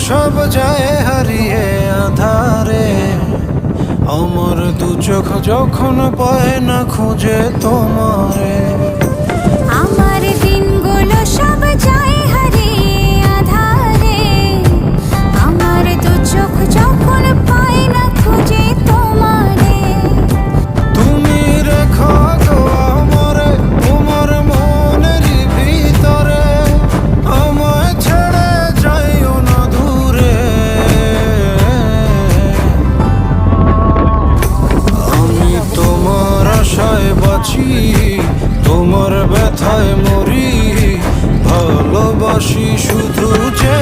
সব যায় হারিয়ে আধারে। আমার দু চোখ যখন পায় না খুঁজে তোমারে। আমার দিনগুলো সব যায় হারিয়ে আধারে। আমার দু চোখ যখন পায় না খুঁজে তোমারে। তুমি রেখো গো আমারে তোমার মনের ভিতরে, আমায় ছেড়ে যাইও না দূরে। আমি তোমার আশায় বাঁচি, তোমার ব্যথায় মরি, ভালোবাসি শুধু যে